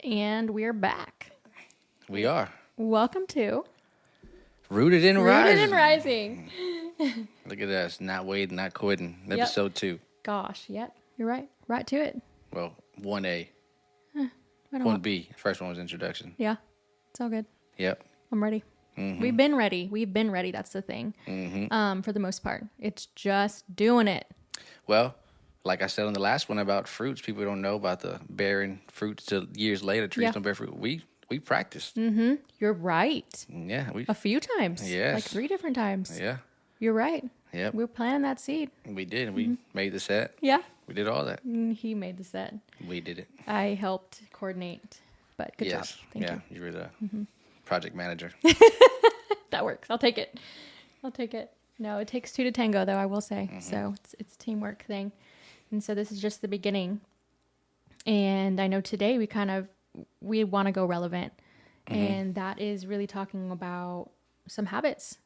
And we're back. We are. Welcome to Rooted in Rooted Rising. and Rising. Look at us. Not waiting, not quitting. Yep. Episode 2. Gosh, yep, you're right. Right to it. Well, 1A. I don't 1B. First one was introduction. Yeah, it's all good. Yep. I'm ready. Mm-hmm. We've been ready. That's the thing. For the most part, it's just doing it. Well, like I said on the last one about fruits, people don't know about the bearing fruits till years later. Trees Yeah. don't bear fruit. We practiced. You're right. Yeah. A few times. Yes. Like 3 different times. Yeah. You're right. Yep. We're planting that seed. We did. We made the set. Yeah. We did all that. He made the set. We did it. I helped coordinate, but good yes. job. Thank you. You were the project manager. That works. I'll take it. No, it takes 2 to tango, though, I will say. So it's a teamwork thing. And so this is just the beginning. And I know today we want to go relevant. And that is really talking about some habits.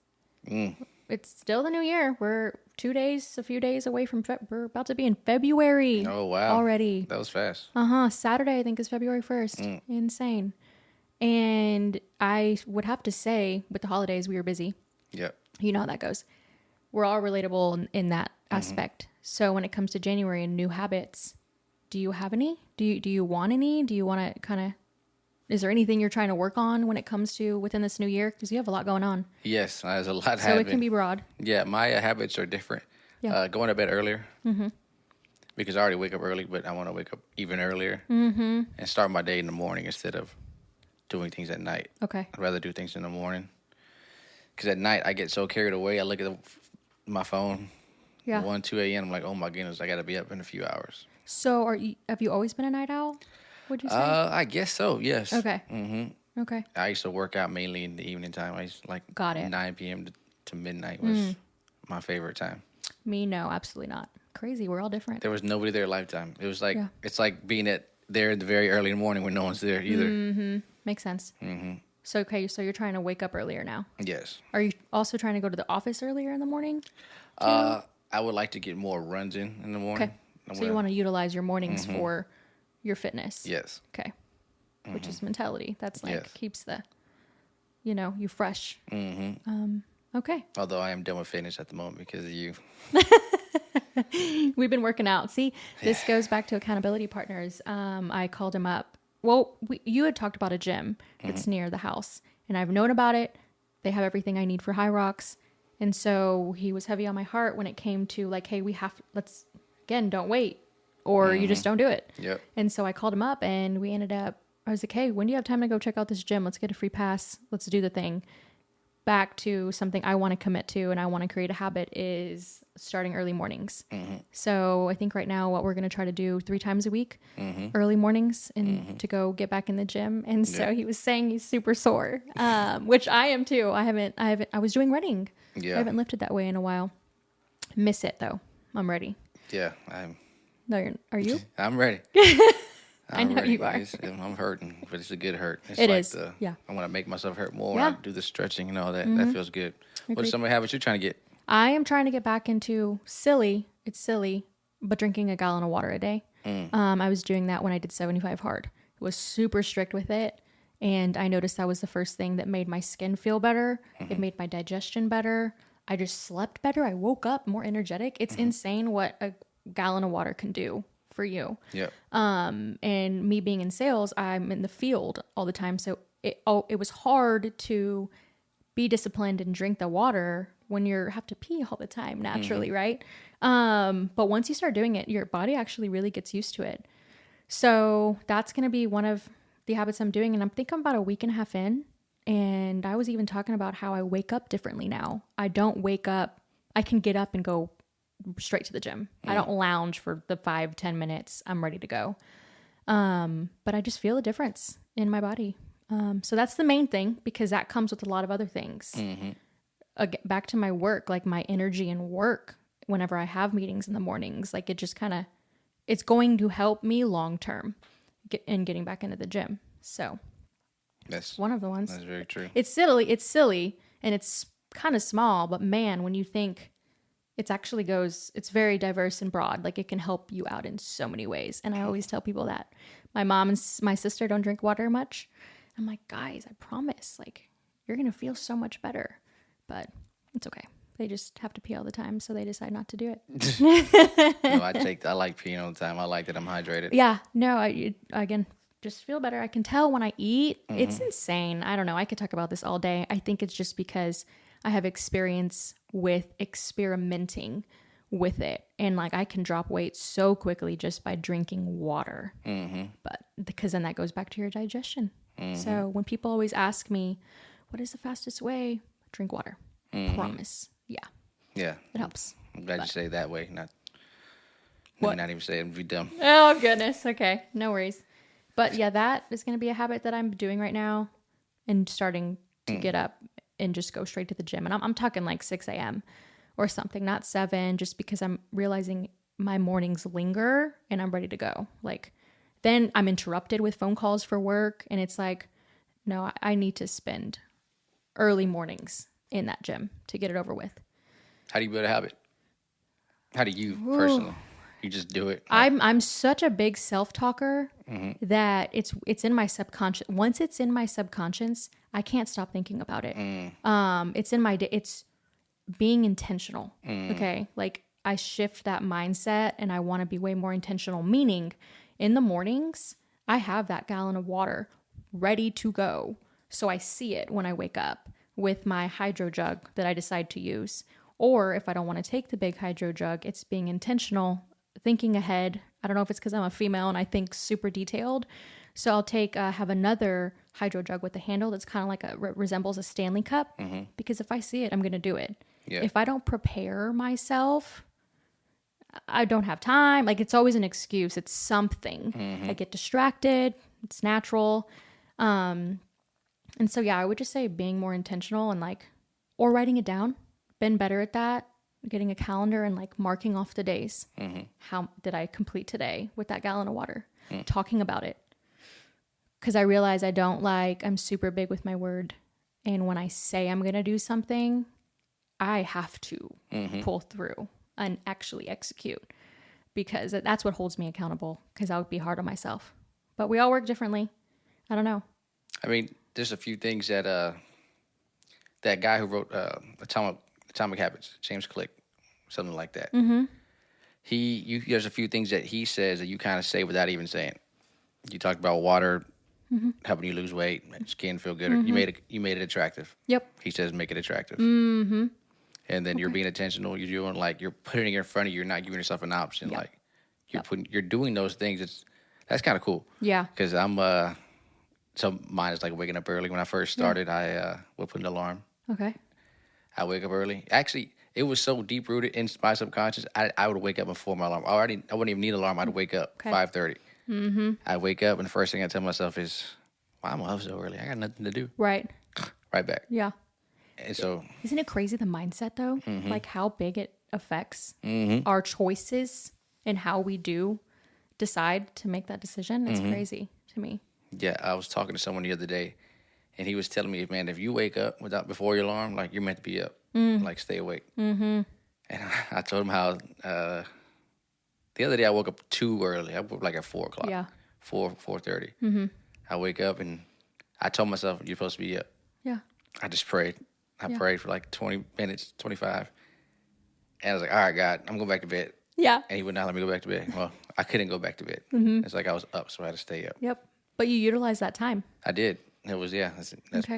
It's still the new year. We're a few days away from, we're about to be in February. Oh, wow. Already. That was fast. Saturday, I think, is February 1st. Insane. And I would have to say, with the holidays, we were busy. Yep. You know how that goes. We're all relatable in that aspect. So when it comes to January and new habits, do you have any? Do you want any? Do you want to kind of, is there anything you're trying to work on when it comes to within this new year? Because you have a lot going on. Yes, there's a lot So happening. it can be broad. Yeah, my habits are different. Yeah. Going to bed earlier. Because I already wake up early, but I want to wake up even earlier and start my day in the morning instead of doing things at night. Okay. I'd rather do things in the morning. Because at night, I get so carried away. I look at my phone, Yeah. 1, 2 a.m. I'm like, oh my goodness, I got to be up in a few hours. So have you always been a night owl? Would you say? I guess so, yes. Okay. Okay. I used to work out mainly in the evening time. I used to, like Got it. 9 p.m. to midnight was my favorite time. Me, no, absolutely not. Crazy. We're all different. There was nobody there lifetime. It was like, Yeah. it's like being there in the very early in the morning when no one's there either. Makes sense. So, okay, so you're trying to wake up earlier now. Yes. Are you also trying to go to the office earlier in the morning? I would like to get more runs in the morning. Okay. So you want to utilize your mornings for your fitness. Yes. Okay. Which is mentality. That's like Yes. keeps the, you fresh. Okay. Although I am done with fitness at the moment because of you. We've been working out. See, this goes back to accountability partners. I called him up. Well, you had talked about a gym that's near the house, and I've known about it. They have everything I need for High Rocks. And so he was heavy on my heart when it came to like, hey, again, don't wait, or you just don't do it. Yep. And so I called him up, and I was like, hey, when do you have time to go check out this gym? Let's get a free pass. Let's do the thing. Back to something I want to commit to and I want to create a habit is starting early mornings. So I think right now what we're going to try to do 3 times a week, early mornings, and to go get back in the gym. And so he was saying he's super sore, which I am too. I was doing running. Yeah. I haven't lifted that way in a while. Miss it though. I'm ready. Yeah. Are you? I'm ready. I know you are. I'm hurting, but it's a good hurt. It's It like is. Yeah. I want to make myself hurt more Yeah. when I do the stretching and all that. That feels good. What are some of the habits you're trying to get? I am trying to get back into it's silly, but drinking a gallon of water a day. I was doing that when I did 75 hard. It was super strict with it. And I noticed that was the first thing that made my skin feel better. It made my digestion better. I just slept better. I woke up more energetic. It's insane what a gallon of water can do for you. Yep. And me being in sales, I'm in the field all the time. So it was hard to be disciplined and drink the water when you have to pee all the time naturally, right? But once you start doing it, your body actually really gets used to it. So that's going to be one of the habits I'm doing. And I think I'm about a week and a half in. And I was even talking about how I wake up differently now. I don't wake up. I can get up and go straight to the gym. I don't lounge for the 5-10 minutes. I'm ready to go. But I just feel a difference in my body. So that's the main thing because that comes with a lot of other things. Again, back to my work, like my energy in work, whenever I have meetings in the mornings, like it just it's going to help me long term in getting back into the gym. So That's one of the ones. That's very true. It's silly and it's kind of small, but man, when you think it's actually it's very diverse and broad. Like it can help you out in so many ways. And I always tell people that my mom and my sister don't drink water much. I'm like, guys, I promise, like you're going to feel so much better, but it's okay. They just have to pee all the time. So they decide not to do it. No, I like peeing all the time. I like that I'm hydrated. Yeah, no, again, just feel better. I can tell when I eat. It's insane. I don't know. I could talk about this all day. I think it's just because I have experience with experimenting with it. And like I can drop weight so quickly just by drinking water. But because then that goes back to your digestion. So when people always ask me, what is the fastest way? Drink water. Promise. Yeah. Yeah. It helps. I'm glad you say it that way. Not even say it and be dumb. Oh, goodness. Okay. No worries. But yeah, that is going to be a habit that I'm doing right now and starting to get up and just go straight to the gym. And I'm talking like 6 a.m. or something, not 7, just because I'm realizing my mornings linger and I'm ready to go. Like then I'm interrupted with phone calls for work. And it's like, no, I need to spend early mornings in that gym to get it over with. How do you build a habit? How do you personally? You just do it. I'm such a big self-talker that it's in my subconscious. Once it's in my subconscious, I can't stop thinking about it. It's in my it's being intentional. Okay, like I shift that mindset and I want to be way more intentional. Meaning, in the mornings, I have that gallon of water ready to go, so I see it when I wake up with my hydro jug that I decide to use. Or if I don't want to take the big hydro jug, it's being intentional, thinking ahead. I don't know if it's because I'm a female and I think super detailed. So I'll have another hydro jug with a handle that's kind of like resembles a Stanley Cup. Because if I see it, I'm going to do it. Yeah. If I don't prepare myself, I don't have time. Like it's always an excuse. It's something. I get distracted. It's natural. And so, yeah, I would just say being more intentional and or writing it down. Been better at that. Getting a calendar and marking off the days. How did I complete today with that gallon of water? Talking about it. Because I realize I'm super big with my word. And when I say I'm going to do something, I have to pull through and actually execute. Because that's what holds me accountable. Because I would be hard on myself. But we all work differently. I don't know. I mean, there's a few things that that guy who wrote Atomic Habits, James Click, something like that. There's a few things that he says that you kind of say without even saying. You talked about water helping you lose weight, make skin feel good. You made it attractive. Yep. He says make it attractive. And then you're being intentional. You're doing you're putting it in front of you. You're not giving yourself an option. Yep. You're doing those things. That's kind of cool. Yeah. Because so mine is waking up early. When I first started, I would put an alarm. Okay. I wake up early. Actually, it was so deep rooted in my subconscious. I would wake up before my alarm. I wouldn't even need an alarm. I'd wake up 5:30. I wake up and the first thing I tell myself is, "Why am I up so early? I got nothing to do." Right. Right back. Yeah. And so, isn't it crazy the mindset though? How big it affects our choices and how we do decide to make that decision. It's crazy to me. Yeah, I was talking to someone the other day. And he was telling me, man, if you wake up before your alarm, you're meant to be up, stay awake. And I told him how the other day I woke up too early. I woke up at 4 o'clock. Yeah. 4:30. I wake up and I told myself, you're supposed to be up. Yeah. I just prayed. I prayed for 20 minutes, 25. And I was like, all right, God, I'm going back to bed. Yeah. And he would not let me go back to bed. Well, I couldn't go back to bed. It's like I was up, so I had to stay up. Yep. But you utilized that time. I did. It was, that's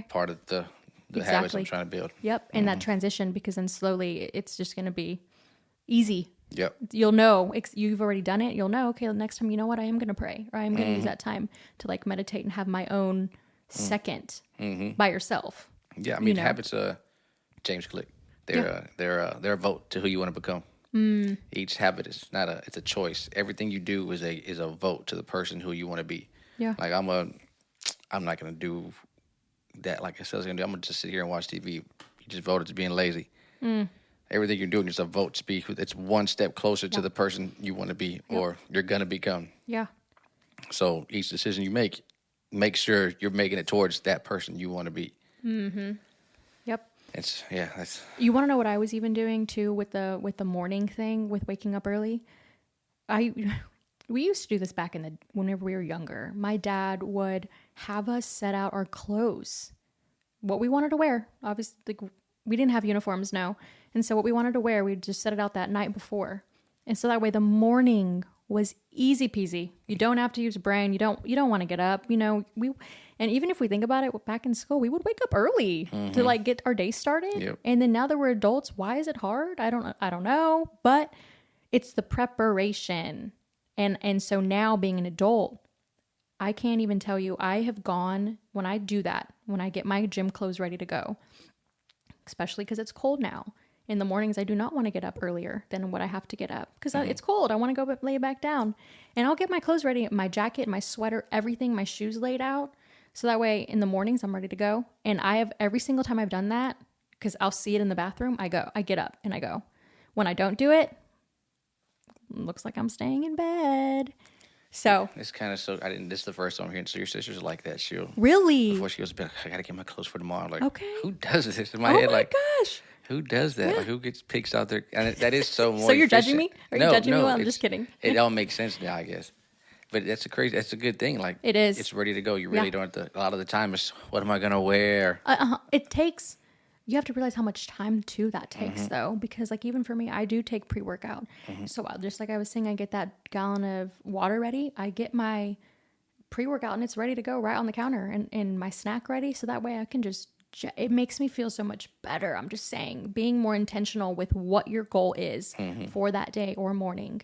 part of the habits I'm trying to build. Yep. And that transition, because then slowly it's just going to be easy. Yep. You'll know, you've already done it. You'll know, okay, next time, you know what? I am going to pray, or I am going to use that time to meditate and have my own second by yourself. Yeah. I mean, habits, James Click, they're a vote to who you want to become. Each habit is it's a choice. Everything you do is a vote to the person who you want to be. Yeah. I'm not going to do that like I said I was going to do. I'm going to just sit here and watch TV. You just voted to being lazy. Everything you're doing is a vote to be. It's one step closer to the person you want to be or you're going to become. Yeah. So each decision you make sure you're making it towards that person you want to be. Yep. That's You want to know what I was even doing too with the morning thing with waking up early? I we used to do this back in the whenever we were younger. My dad would have us set out our clothes, what we wanted to wear. Obviously, like, we didn't have uniforms, no, and so what we wanted to wear, we'd just set it out that night before, and so that way the morning was easy peasy. You don't have to use a brain. You don't want to get up. And even if we think about it, back in school, we would wake up early to like get our day started. Yep. And then now that we're adults, why is it hard? I don't know, but it's the preparation. And so now being an adult, I can't even tell you, I have gone when I do that, when I get my gym clothes ready to go, especially because it's cold now. In the mornings, I do not want to get up earlier than what I have to get up because it's cold. I want to go lay back down, and I'll get my clothes ready, my jacket, my sweater, everything, my shoes laid out. So that way in the mornings, I'm ready to go. And I have every single time I've done that, because I'll see it in the bathroom, I get up and I go. When I don't do it, looks like I'm staying in bed. So it's kind of so. This is the first time I'm hearing. So your sister's like that. She'll really, before she goes to bed, I gotta get my clothes for tomorrow. I'm like, okay, who does this in my oh head? my Like, gosh, who does that? Yeah. Like, who picks out their? And that is so more. So you're efficient. judging me? Are you judging me? Well, I'm just kidding. It all makes sense now, I guess. But that's a good thing. Like, it is. It's ready to go. You really don't have to. A lot of the time, it's what am I gonna wear? It takes. You have to realize how much time too that takes though, because like even for me, I do take pre-workout. So just like I was saying, I get that gallon of water ready. I get my pre-workout and it's ready to go right on the counter, and my snack ready. So that way I can just. It makes me feel so much better. I'm just saying, being more intentional with what your goal is for that day or morning.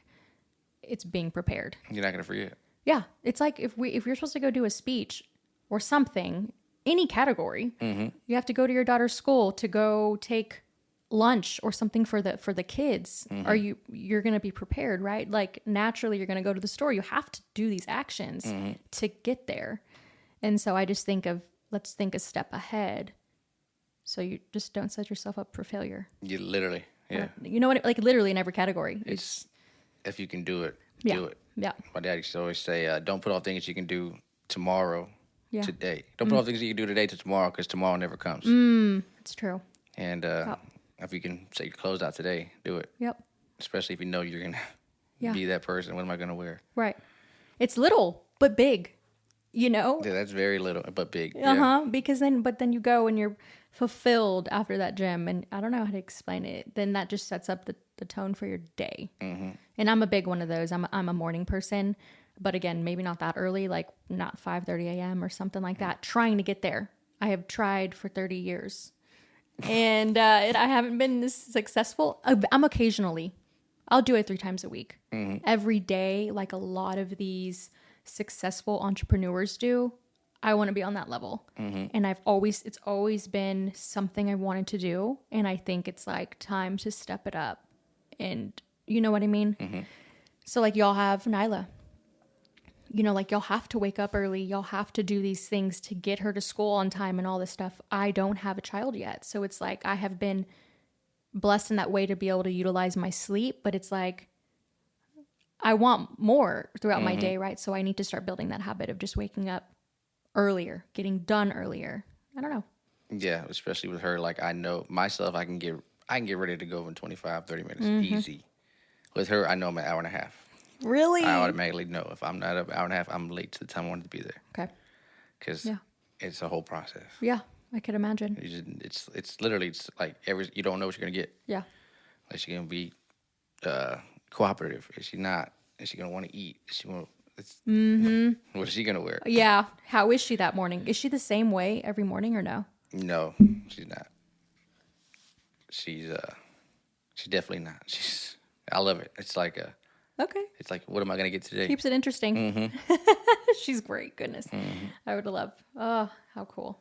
It's being prepared. You're not gonna forget. Yeah, it's like if you're supposed to go do a speech or something, any category, you have to go to your daughter's school to go take lunch or something for the kids. Are you're going to be prepared, right? Like naturally you're going to go to the store. You have to do these actions to get there. And so I just think let's think a step ahead. So you just don't set yourself up for failure. You literally, yeah. You know what? Like literally in every category. It's if you can do it, Yeah. do it. Yeah. My dad used to always say, don't put off things you can do tomorrow. Yeah. Today. Don't put off things you can do today to tomorrow because tomorrow never comes. It's true. And if you can set your clothes out today, do it. Yep. Especially if you know you're going to be that person. What am I going to wear? Right. It's little, but big, Yeah, that's very little, but big. Because then you go and you're fulfilled after that gym. And I don't know how to explain it. Then that just sets up the tone for your day. And I'm a big one of those. I'm a morning person. But again, maybe not that early, like not 5:30 a.m. or something like that. Trying to get there. I have tried for 30 years. And I haven't been this successful. I'm occasionally. I'll do it 3 times a week. Every day, like a lot of these successful entrepreneurs do. I want to be on that level. And it's always been something I wanted to do. And I think it's like time to step it up. And you know what I mean? So like y'all have Nyla. Like y'all have to wake up early. Y'all have to do these things to get her to school on time and all this stuff. I don't have a child yet. So it's like I have been blessed in that way to be able to utilize my sleep. But it's like I want more throughout my day, right? So I need to start building that habit of just waking up earlier, getting done earlier. I don't know. Yeah, especially with her. Like I know myself, I can get ready to go in 25, 30 minutes. Easy. With her, I know I'm an hour and a half. Really? I automatically know if I'm not an hour and a half, I'm late to the time I wanted to be there. Okay. Because it's a whole process. Yeah, I could imagine. It's literally like you don't know what you're gonna get. Yeah. Is she gonna be cooperative? Is she not? Is she gonna want to eat? Is she want? What is she gonna wear? Yeah. How is she that morning? Is she the same way every morning or no? No, she's not. She's definitely not. I love it. It's like okay. It's like, what am I gonna get today? Keeps it interesting. She's great. Goodness. I would love. Oh, how cool.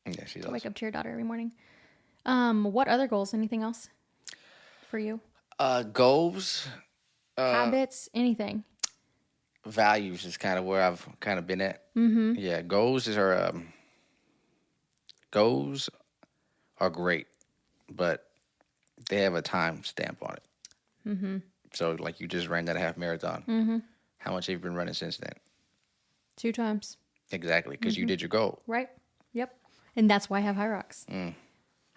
Yeah, she's awesome. Wake up to your daughter every morning. What other goals? Anything else for you? Goals. Habits, anything. Values is kind of where I've kind of been at. Yeah, goals are great, but they have a time stamp on it. So, like, you just ran that half marathon. How much have you been running since then? 2 times. Exactly, because you did your goal. Right. Yep. And that's why I have High Rocks.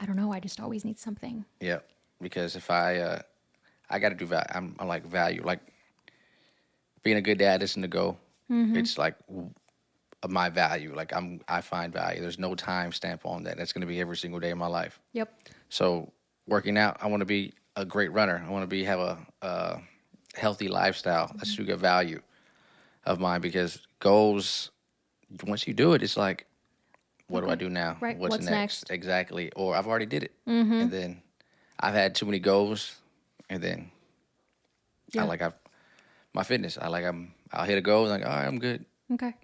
I don't know. I just always need something. Yeah, because if I got to do value. I'm like value. Like being a good dad isn't the goal. It's like my value. Like I find value. There's no time stamp on that. That's going to be every single day of my life. Yep. So working out, I want to be a great runner. I want to have a healthy lifestyle. That's a good value of mine because goals. Once you do it, it's like, what do I do now? Right. What's What's next? Exactly. Or I've already did it, and then I've had too many goals, and then my fitness. I'll hit a goal, and like, all right, I'm good. Okay.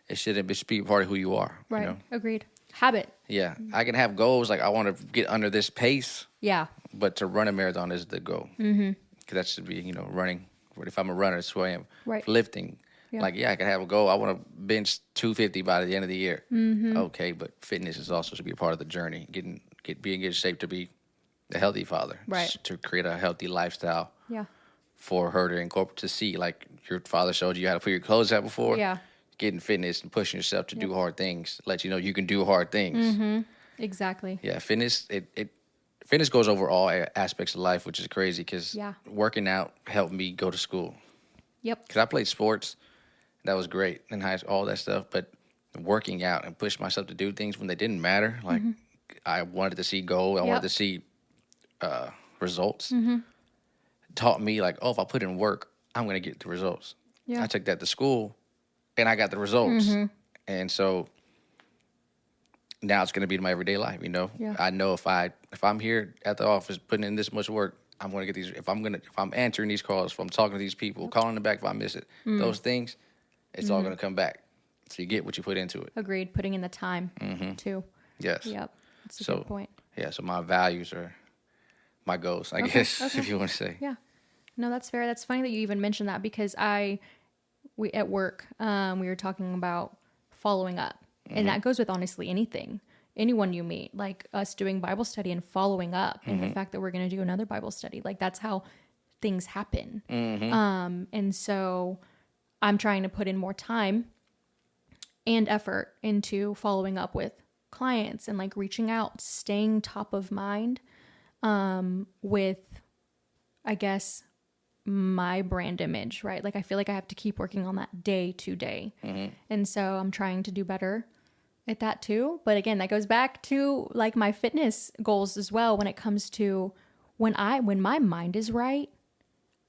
It shouldn't just be part of who you are. Right. You know? Agreed. Habit. Yeah, I can have goals like I want to get under this pace, Yeah. but to run a marathon is the goal. Because that should be, running. If I'm a runner, that's who I am. Right. Lifting. Yeah. Like, I can have a goal. I want to bench 250 by the end of the year. Okay, but fitness is also to be a part of the journey. Being in good shape to be a healthy father. Right. To create a healthy lifestyle. Yeah. For her to incorporate, to see, like your father showed you how to put your clothes out before. Yeah. Getting fitness and pushing yourself to do hard things, let you know you can do hard things. Exactly. Yeah, fitness fitness goes over all aspects of life, which is crazy because working out helped me go to school. Yep. Because I played sports, that was great in high school, all that stuff. But working out and pushing myself to do things when they didn't matter, like I wanted to see goal, I wanted to see results. Taught me like, if I put in work, I'm going to get the results. Yeah. I took that to school, and I got the results. And so now it's going to be my everyday life. Yeah. I know if I'm here at the office putting in this much work, I'm going to get these. If I'm answering these calls, if I'm talking to these people, calling them back if I miss it, those things, it's all going to come back. So you get what you put into it. Agreed. Putting in the time too. Yes. Yep. That's a good point. Yeah. So my values are my goals, I guess, if you want to say. Yeah. No, that's fair. That's funny that you even mentioned that because we at work, we were talking about following up. And that goes with honestly anyone you meet, like us doing Bible study and following up and the fact that we're going to do another Bible study. Like that's how things happen. And so I'm trying to put in more time and effort into following up with clients and like reaching out, staying top of mind with, I guess, my brand image, right? Like I feel like I have to keep working on that day to day. And so I'm trying to do better at that too. But again, that goes back to like my fitness goals as well when it comes to when my mind is right,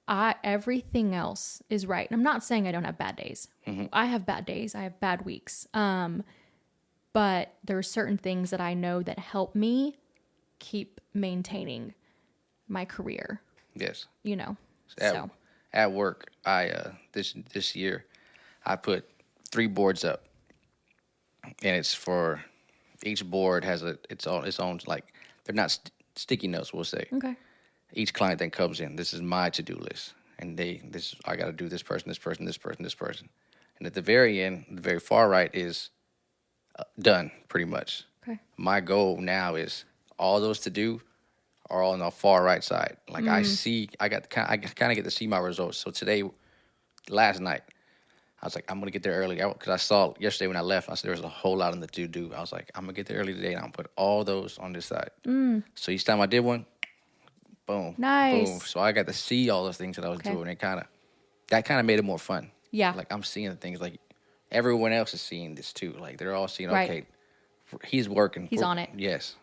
everything else is right. And I'm not saying I don't have bad days. I have bad days. I have bad weeks. But there are certain things that I know that help me keep maintaining my career. Yes. At work, I this year I put 3 boards up, and it's for each board has its own like they're not sticky notes. We'll say. Okay. Each client that comes in, this is my to-do list, and I got to do this person, this person, this person, this person, and at the very end, the very far right is done pretty much. Okay. My goal now is all those to do are all on the far right side. Like I kind of get to see my results. So last night, I was like, I'm gonna get there early because I saw yesterday when I left. I said there was a whole lot on the to do. I was like, I'm gonna get there early today, and I'm gonna put all those on this side. So each time I did one, boom, nice. boom. So I got to see all those things that I was doing, and that kind of made it more fun. Yeah, like I'm seeing the things like everyone else is seeing this too. Like they're all seeing, okay, he's working, he's on it. Yes,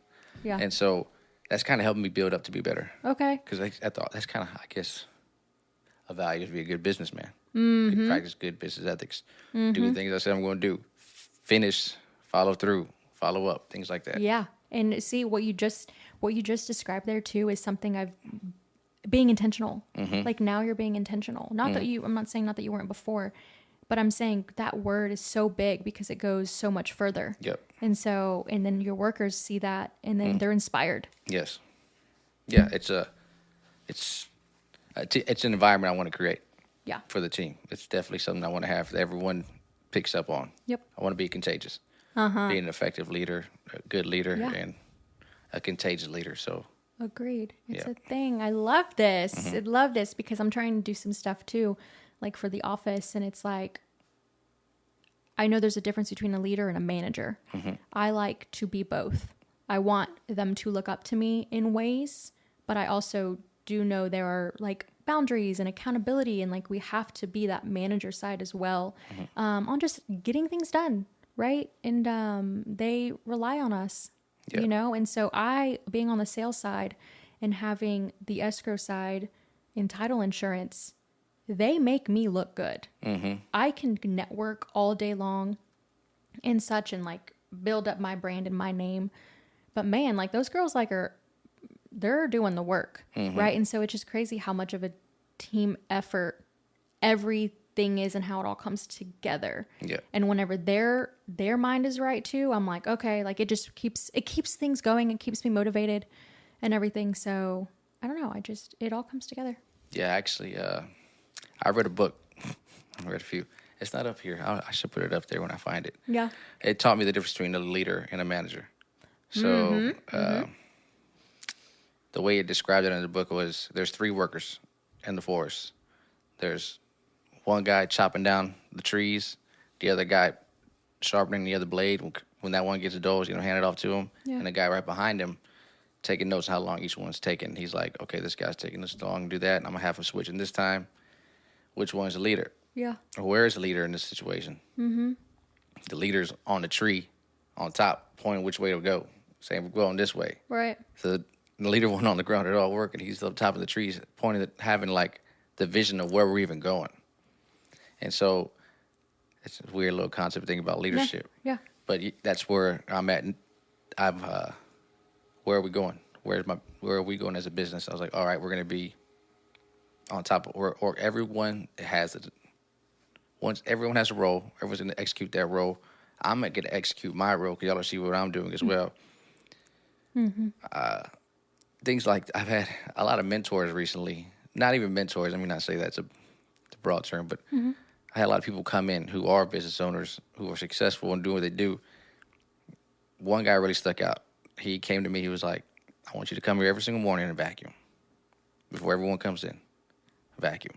yeah, and so. That's kind of helping me build up to be better. Okay. Because I thought that's kind of, I guess, a value to be a good businessman. Practice good business ethics. Do the things I said I'm going to do. Finish, follow through, follow up, things like that. Yeah. And see, what you just described there too is something being intentional. Like now you're being intentional. Not that I'm not saying not that you weren't before, but I'm saying that word is so big because it goes so much further. Yep. And then your workers see that and then they're inspired. Yes. Yeah. It's an environment I want to create. Yeah. For the team. It's definitely something I want to have that everyone picks up on. Yep. I want to be contagious. Being an effective leader, a good leader, and a contagious leader. So. Agreed. It's a thing. I love this. I love this because I'm trying to do some stuff too, like for the office. And it's like, I know there's a difference between a leader and a manager. I like to be both. I want them to look up to me in ways, but I also do know there are like boundaries and accountability, and like we have to be that manager side as well, on just getting things done, right? And they rely on us, Yep. you know? And so I, being on the sales side and having the escrow side in title insurance, they make me look good. I can network all day long and such and like build up my brand and my name. But man, like those girls they're doing the work, right? And so it's just crazy how much of a team effort everything is and how it all comes together. Yeah. And whenever their mind is right too, I'm like, okay, like it keeps things going. It keeps me motivated and everything. So I don't know. It all comes together. Yeah, actually, I read a book. I read a few. It's not up here. I should put it up there when I find it. Yeah. It taught me the difference between a leader and a manager. So the way it described it in the book was there's 3 workers in the forest. There's one guy chopping down the trees, the other guy sharpening the other blade. When that one gets dull, he's going to hand it off to him. Yeah. And the guy right behind him taking notes on how long each one's taking. He's like, okay, this guy's taking this long to do that, and I'm going to have him switching this time. Which one's the leader? Yeah. Or where is the leader in this situation? The leader's on the tree on top, pointing which way to go, saying we're going this way. Right. So the leader wasn't on the ground at all working. He's up top of the trees, pointing at having like the vision of where we're even going. And so it's a weird little concept thing about leadership. Yeah. But that's where I'm at. Where are we going? Where are we going as a business? I was like, all right, we're going to be on top of, or everyone has it. Once everyone has a role, everyone's going to execute that role. I'm going to execute my role because y'all will see what I'm doing as well. Things like I've had a lot of mentors recently. Not even mentors. I mean, not say that's a broad term, but I had a lot of people come in who are business owners who are successful and doing what they do. One guy really stuck out. He came to me. He was like, I want you to come here every single morning and vacuum before everyone comes in. Vacuum.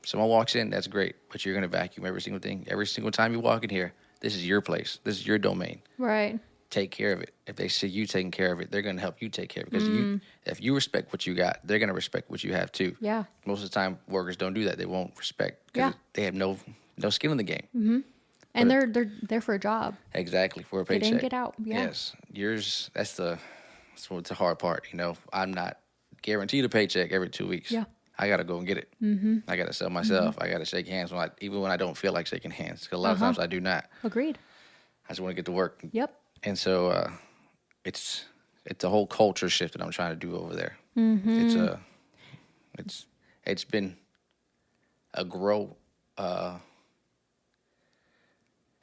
Someone walks in, that's great, but you're going to vacuum every single thing. Every single time you walk in here, this is your place. This is your domain. Right. Take care of it. If they see you taking care of it, they're going to help you take care of it. Because if you respect what you got, they're going to respect what you have too. Yeah. Most of the time, workers don't do that. They won't respect because they have no skin in the game. And they're there for a job. Exactly, for a paycheck. They didn't get out. Yeah. Yes. Yours, that's what's the hard part. You know, I'm not guaranteed a paycheck every 2 weeks. Yeah. I got to go and get it. I got to sell myself. I got to shake hands even when I don't feel like shaking hands. Because a lot of times I do not. Agreed. I just want to get to work. Yep. And so it's a whole culture shift that I'm trying to do over there. It's been a grow.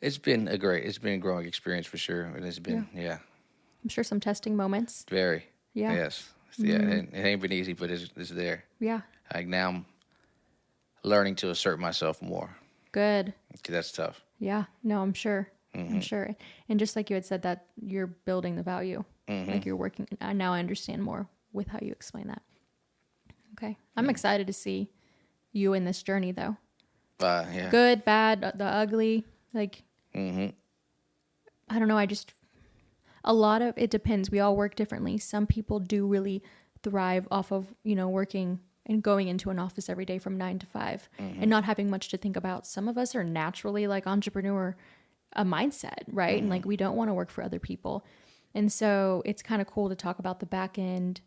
It's been a growing experience for sure. And it's been I'm sure some testing moments. very Yeah. yes. Yeah, it ain't been easy, but it's there. Yeah. Like now I'm learning to assert myself more. Good. 'Cause that's tough. Yeah. No, I'm sure. I'm sure. And just like you had said that you're building the value, like you're working. Now I understand more with how you explain that. Okay. I'm excited to see you in this journey though. Yeah. Good, bad, the ugly, like, I don't know. A lot of it depends. We all work differently. Some people do really thrive off of, working and going into an office every day from 9 to 5 and not having much to think about. Some of us are naturally like entrepreneur a mindset, right? And like we don't want to work for other people. And so it's kind of cool to talk about the back end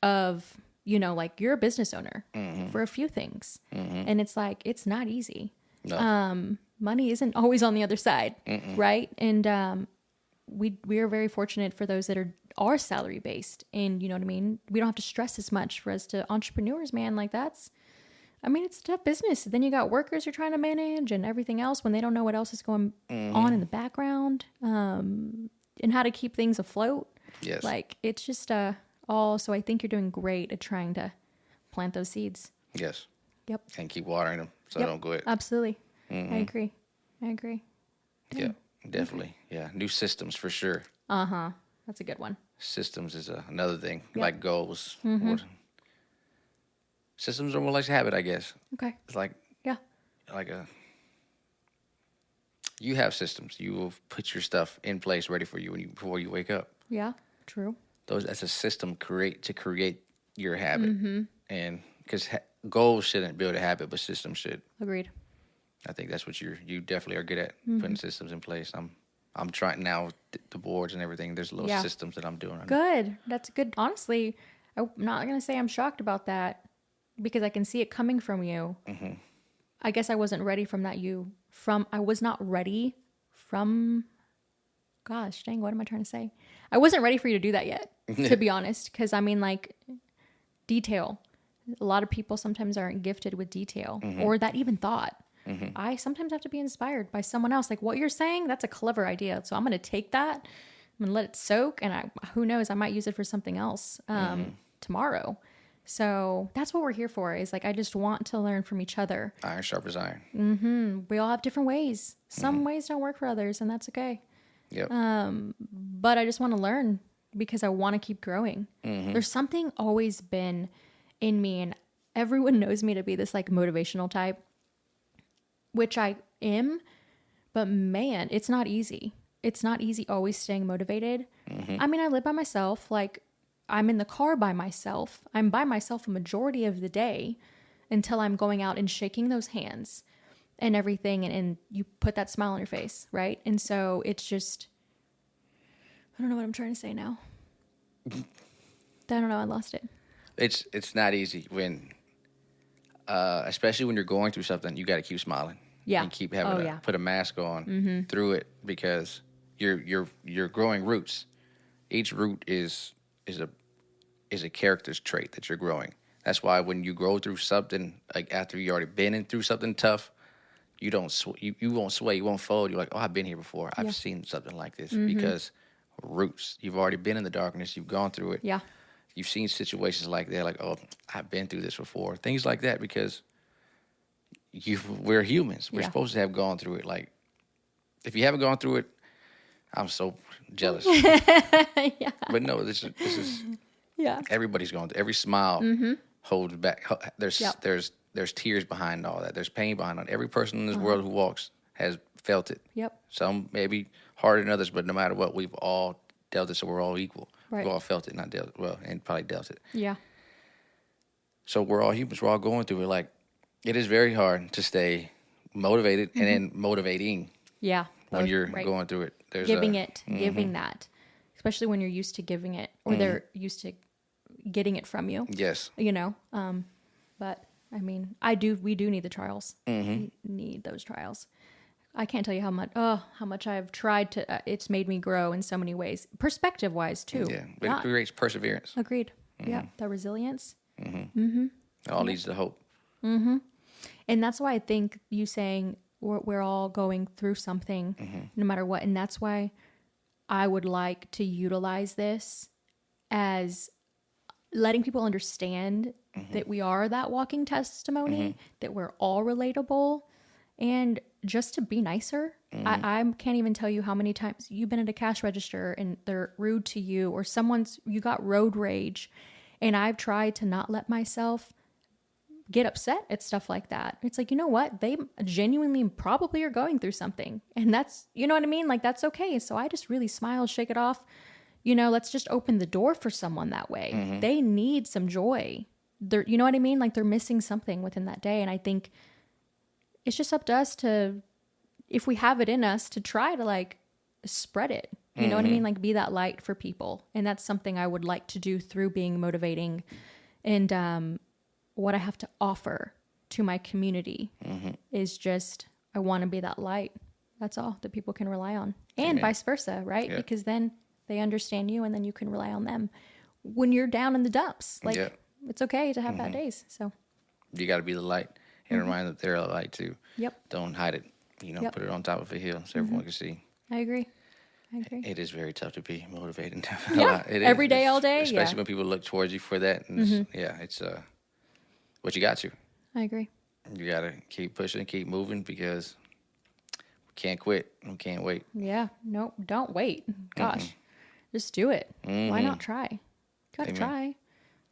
of, like you're a business owner for a few things. And it's like, it's not easy. No. Money isn't always on the other side, right? And we are very fortunate for those that are salary based, and you know what I mean. We don't have to stress as much. For us to entrepreneurs, man, like it's a tough business. Then you got workers you're trying to manage and everything else when they don't know what else is going on in the background, and how to keep things afloat. Yes. Like it's just all. So I think you're doing great at trying to plant those seeds. Yes. Yep. And keep watering them so they don't go ahead. Absolutely. I agree. Yeah, definitely. Yeah, new systems for sure. That's a good one. Systems is another thing, like goals. Systems are more like habit, I guess. Okay. It's like you have systems. You will put your stuff in place ready for you before you wake up. Yeah. True. That's a system to create your habit. And because goals shouldn't build a habit, but systems should. Agreed. I think that's what you definitely are good at, putting systems in place. I'm trying now with the boards and everything. There's little systems that I'm doing. Good. That's good. Honestly, I'm not going to say I'm shocked about that because I can see it coming from you. I guess I wasn't ready I was not ready from, gosh, dang, what am I trying to say? I wasn't ready for you to do that yet, to be honest. Because I mean, like, detail. A lot of people sometimes aren't gifted with detail or that even thought. I sometimes have to be inspired by someone else. Like, what you're saying, that's a clever idea. So I'm going to take that. I'm going to let it soak. And who knows, I might use it for something else tomorrow. So that's what we're here for, is like, I just want to learn from each other. Iron sharpens iron. We all have different ways. Some ways don't work for others, and that's okay. Yep. But I just want to learn because I want to keep growing. There's something always been in me, and everyone knows me to be this like motivational type, which I am, but man, it's not easy. It's not easy always staying motivated. I mean, I live by myself. Like, I'm in the car by myself. I'm by myself a majority of the day until I'm going out and shaking those hands and everything. And you put that smile on your face, right? And so it's just, I don't know what I'm trying to say now. I don't know. I lost it. It's not easy when, especially when you're going through something, you got to keep smiling. Yeah. And keep having to put a mask on through it, because you're growing roots. Each root is a character's trait that you're growing. That's why when you grow through something, like after you already been through something tough, you won't sway, you won't fold. You're like, oh, I've been here before. I've seen something like this, because roots. You've already been in the darkness. You've gone through it. Yeah. You've seen situations like that, like, oh, I've been through this before. Things like that, because we're humans. We're supposed to have gone through it. Like, if you haven't gone through it, I'm so jealous. But no, this is everybody's going through. Every smile holds back. There's tears behind all that. There's pain behind it. Every person in this world who walks has felt it. Yep. Some maybe harder than others, but no matter what, we've all dealt it, so we're all equal. Right. We've all felt it, not dealt it. Well, and probably dealt it. Yeah. So we're all humans. We're all going through it. Like, it is very hard to stay motivated and then motivating. Yeah. When you're going through it. There's giving that, especially when you're used to giving it, or they're used to getting it from you. Yes. You know, but I mean, we do need the trials. We need those trials. I can't tell you how much I've tried to, it's made me grow in so many ways, perspective wise too. Yeah. But it creates perseverance. Agreed. Yeah. The resilience. It all leads to hope. And that's why I think you saying we're all going through something no matter what. And that's why I would like to utilize this as letting people understand that we are that walking testimony, that we're all relatable, and just to be nicer. I can't even tell you how many times you've been at a cash register and they're rude to you, or you got road rage. And I've tried to not let myself get upset at stuff like that. It's like, you know what? They genuinely probably are going through something. And that's, you know what I mean? Like, that's okay. So I just really smile, shake it off. You know, let's just open the door for someone that way. They need some joy. You know what I mean? Like, they're missing something within that day. And I think it's just up to us to, if we have it in us, to try to like spread it. You know what I mean? Like, be that light for people. And that's something I would like to do through being motivating. And, what I have to offer to my community is just, I want to be that light. That's all that people can rely on. And vice versa, right? Yeah. Because then they understand you and then you can rely on them when you're down in the dumps. Like, it's okay to have bad days. So you got to be the light and remind them that they're a light too. Yep. Don't hide it. You know, put it on top of a hill so everyone can see. I agree. It is very tough to be motivated. Yeah. Every day, all day. Especially when people look towards you for that. And it's but you got to. I agree. You got to keep pushing, keep moving, because we can't quit. We can't wait. Yeah. No, don't wait. Gosh, just do it. Why not try? Gotta try.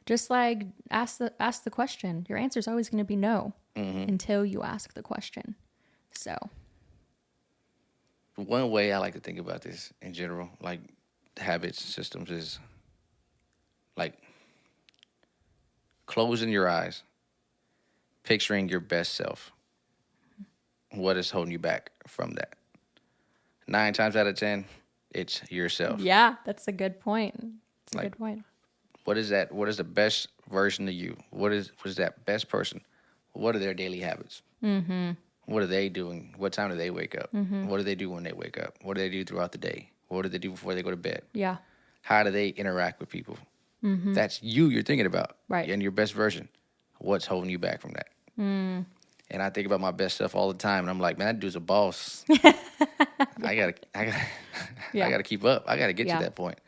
Just like ask the question. Your answer is always going to be no until you ask the question. So. One way I like to think about this in general, like habits and systems is like closing your eyes, picturing your best self. What is holding you back from that? 9 times out of 10, it's yourself. Yeah, that's a good point. It's a Like, good point. What is that? What is the best version of you? What is that best person? What are their daily habits? Mm-hmm. What are they doing? What time do they wake up? Mm-hmm. What do they do when they wake up? What do they do throughout the day? What do they do before they go to bed? Yeah. How do they interact with people? Mm-hmm. That's you're thinking about. Right. And your best version. What's holding you back from that? Mm. And I think about my best self all the time, and I'm like, man, that dude's a boss. I gotta keep up. I gotta get to that point.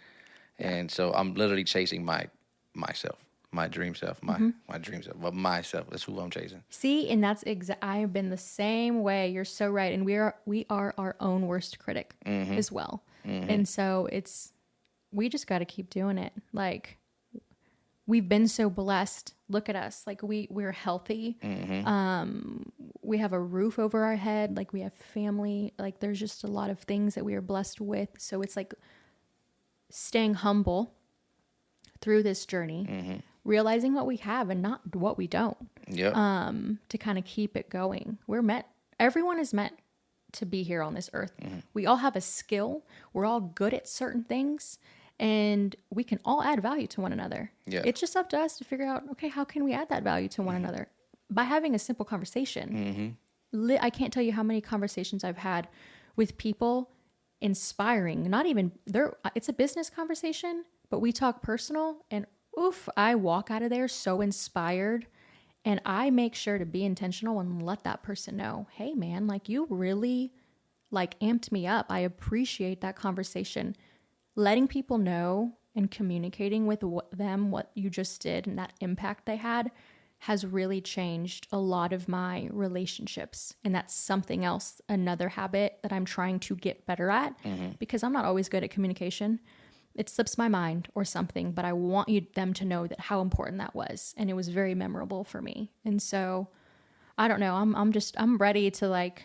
And so I'm literally chasing myself, my dream self, my dream self, but myself. That's who I'm chasing. See, and that's I have been the same way. You're so right, and we are our own worst critic as well. Mm-hmm. And so we just got to keep doing it. Like, we've been so blessed. Look at us. Like, we're healthy. Mm-hmm. We have a roof over our head. Like, we have family. Like, there's just a lot of things that we are blessed with. So it's like staying humble through this journey, realizing what we have and not what we don't. Yep. To kind of keep it going. Everyone is meant to be here on this earth. Mm-hmm. We all have a skill. We're all good at certain things. And we can all add value to one another. Yeah. It's just up to us to figure out, okay, how can we add that value to one another? By having a simple conversation. Mm-hmm. I can't tell you how many conversations I've had with people inspiring. Not even, it's a business conversation, but we talk personal, and I walk out of there so inspired. And I make sure to be intentional and let that person know, hey man, like, you really like amped me up. I appreciate that conversation. Letting people know and communicating with them what you just did and that impact they had has really changed a lot of my relationships. And that's something else, another habit that I'm trying to get better at, because I'm not always good at communication. It slips my mind or something, but I want them to know that how important that was. And it was very memorable for me. And so I don't know, I'm ready to like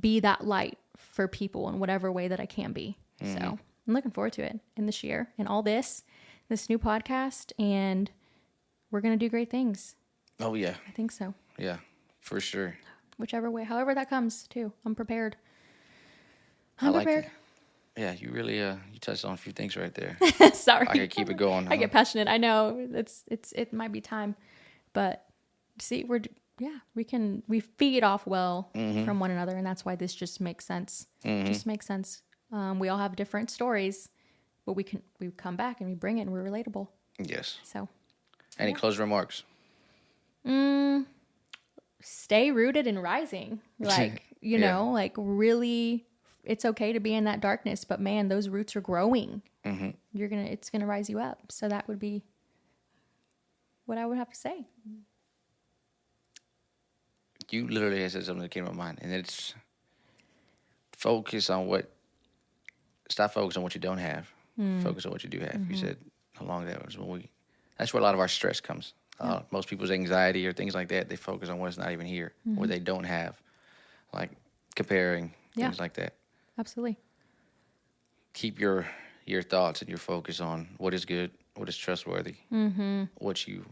be that light for people in whatever way that I can be. So I'm looking forward to it in this year and all this new podcast, and we're going to do great things. Oh, yeah. I think so. Yeah, for sure. Whichever way, however that comes too. I'm prepared. I like prepared. Yeah, you really, you touched on a few things right there. Sorry. I could keep it going. I get passionate. I know it might be time, but see, we feed off well from one another, and that's why this just makes sense. Just makes sense. We all have different stories, but we come back and we bring it and we're relatable. Yes. So, any closing remarks? Stay rooted and rising. Like, you know, like really, it's okay to be in that darkness, but man, those roots are growing. Mm-hmm. It's gonna rise you up. So that would be what I would have to say. You literally said something that came to my mind, and it's stop focusing on what you don't have. Focus on what you do have. Mm-hmm. You said along that was that's where a lot of our stress comes. Most people's anxiety or things like that, they focus on what's not even here, what they don't have, like comparing, things like that. Absolutely. Keep your thoughts and your focus on what is good, what is trustworthy, what you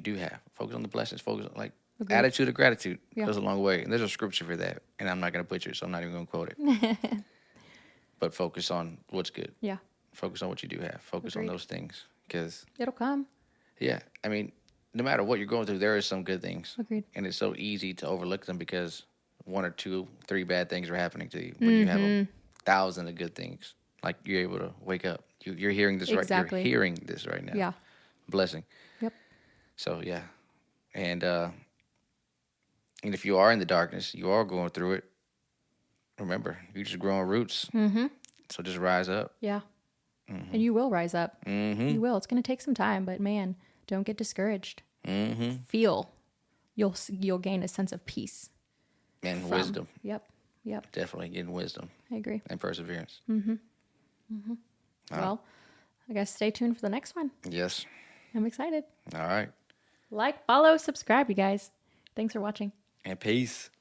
do have. Focus on the blessings. Focus on attitude of gratitude goes a long way. And there's a scripture for that, and I'm not going to butcher it, so I'm not even going to quote it. But focus on what's good. Yeah. Focus on what you do have. Focus on those things, because it'll come. Yeah. I mean, no matter what you're going through, there is some good things. Agreed. And it's so easy to overlook them because 1 or 2, 3 bad things are happening to you. When you have 1,000 of good things, like you're able to wake up. You're hearing this right. You're hearing this right now. Yeah. Blessing. Yep. So yeah, and if you are in the darkness, you are going through it. Remember, you're just growing roots. Mm-hmm. So just rise up. Yeah. Mm-hmm. And you will rise up. Mm-hmm. You will. It's going to take some time, but man, don't get discouraged. Mm-hmm. You'll gain a sense of peace and wisdom. Yep. Definitely getting wisdom. I agree. And perseverance. Mm-hmm. Mm-hmm. Well, I guess stay tuned for the next one. Yes. I'm excited. All right. Like, follow, subscribe, you guys. Thanks for watching. And peace.